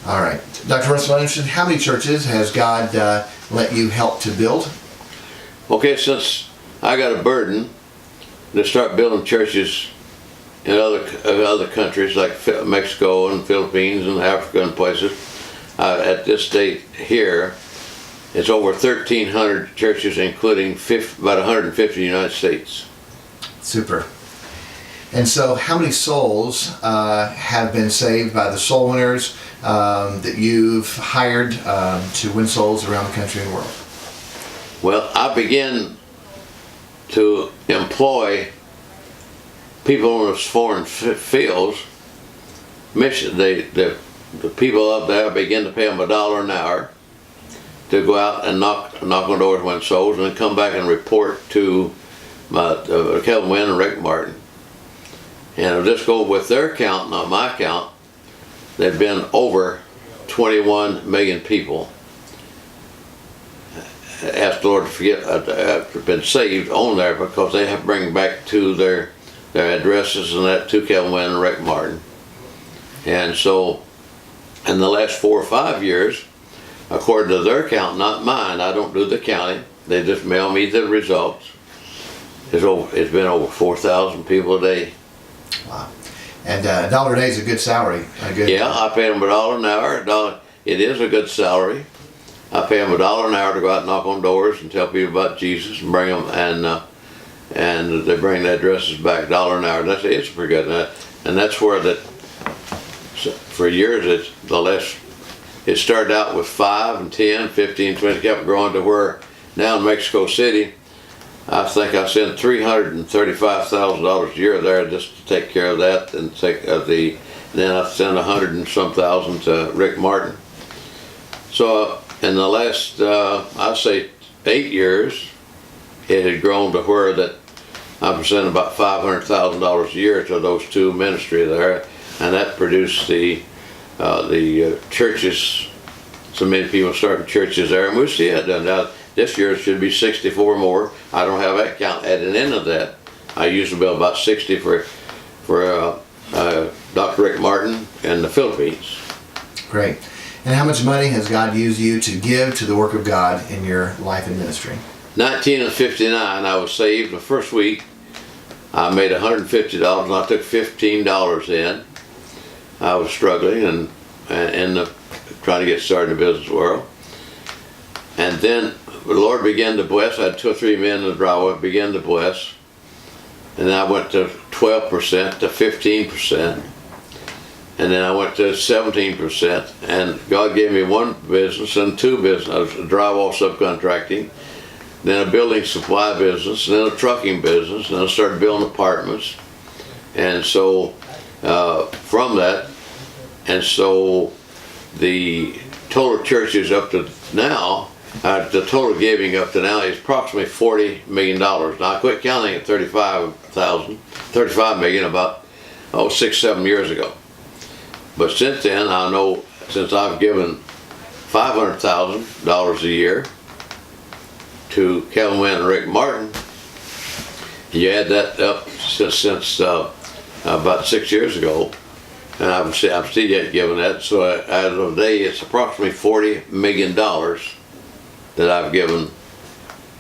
All right. Dr. Russell Anderson, how many churches has God let you help to build? Okay, since I got a burden to start building churches in other countries like Mexico and Philippines and Africa and places, at this date here, it's over 1,300 churches, including about 150 in the United States. Super. And so how many souls have been saved by the soul winners that you've hired to win souls around the country and world? Well, I began to employ people in those foreign fields. The people up there, I began to pay them $1 an hour to go out and knock on doors, win souls, and then come back and report to Kevin Wynn and Rick Martin. And I'll just go with their count, not my count. There've been over 21 million people asked the Lord to forgive, been saved on there because they have bring back to their addresses and that to Kevin Wynn and Rick Martin. And so in the last 4 or 5 years, according to their count, not mine, I don't do the counting, they just mail me the results. It's been over 4,000 people a day. Wow. And $1 a day is a good salary. Yeah, I pay them $1 an hour. It is a good salary. I pay them $1 an hour to go out and knock on doors and tell people about Jesus and bring them, and they bring the addresses back $1 an hour. It's pretty good. And that's where for years it started out with 5 and 10, 15, 20, kept growing to where now in Mexico City, I think I send $335,000 a year there just to take care of that, and then I send 100 and some thousand to Rick Martin. So in the last, I'd say 8 years, it had grown to where that I'm sending about $500,000 a year to those two ministries there, and that produced the churches. So many people starting churches there, and we'll see it done. Now, this year it should be 64 more. I don't have that count added into that. I usually bill about 60 for Dr. Rick Martin in the Philippines. Great. And how much money has God used you to give to the work of God in your life and ministry? 1959, I was saved. The first week, I made $150, and I took $15 in. I was struggling and trying to get started in the business world. And then the Lord began to bless. I had 2 or 3 men in the driveway, began to bless. And then I went to 12% to 15%. And then I went to 17%. And God gave me one business and 2 businesses, a drywall subcontracting, then a building supply business, then a trucking business, and I started building apartments. And so from that, and so the total churches up to now, the total giving up to now is approximately $40 million. Now I quit counting at 35 million about 6, 7 years ago. But since then, I know since I've given $500,000 a year to Kevin Wynn and Rick Martin, you add that up since about 6 years ago, and I'm still yet giving that. So as of today, it's approximately $40 million that I've given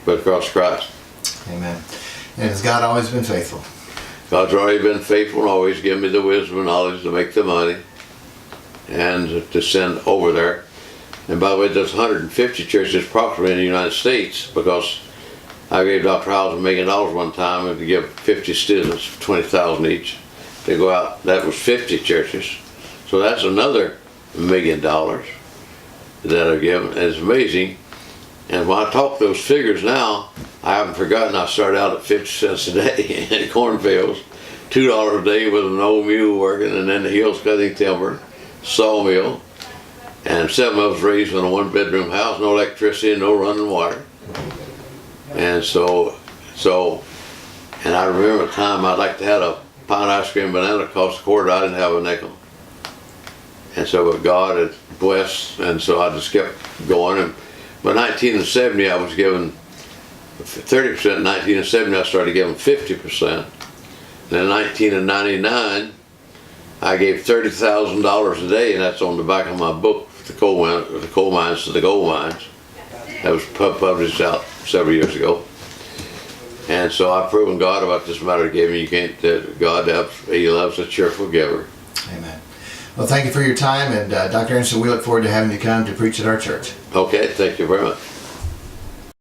for the cross of Christ. Amen. And has God always been faithful? God's already been faithful and always given me the wisdom and knowledge to make the money and to send over there. And by the way, there's 150 churches approximately in the United States, because I gave Dr. Howes $1 million one time and to give 50 students $20,000 each to go out. That was 50 churches. So that's another $1 million that I've given. And it's amazing. And when I talk those figures now, I haven't forgotten I started out at 50 cents a day in cornfields, $2 a day with an old mule working, and then the hills cutting timber, sawmill, and 7 of us raised in a 1-bedroom house, no electricity, no running water. And and I remember a time I'd like to have a pound of ice cream banana cost $0.25. I didn't have a nickel. And so, but God had blessed, and so I just kept going. And by 1970, I was given 30%. In 1970, I started giving 50%. Then in 1999, I gave $30,000 a day, and that's on the back of my book, The Coal Mines to the Gold Mines. That was published out several years ago. And so I've proven God about this matter of giving. You can't, God helps, He loves a cheerful giver. Amen. Well, thank you for your time, and Dr. Anderson, we look forward to having you come to preach at our church. Okay, thank you very much.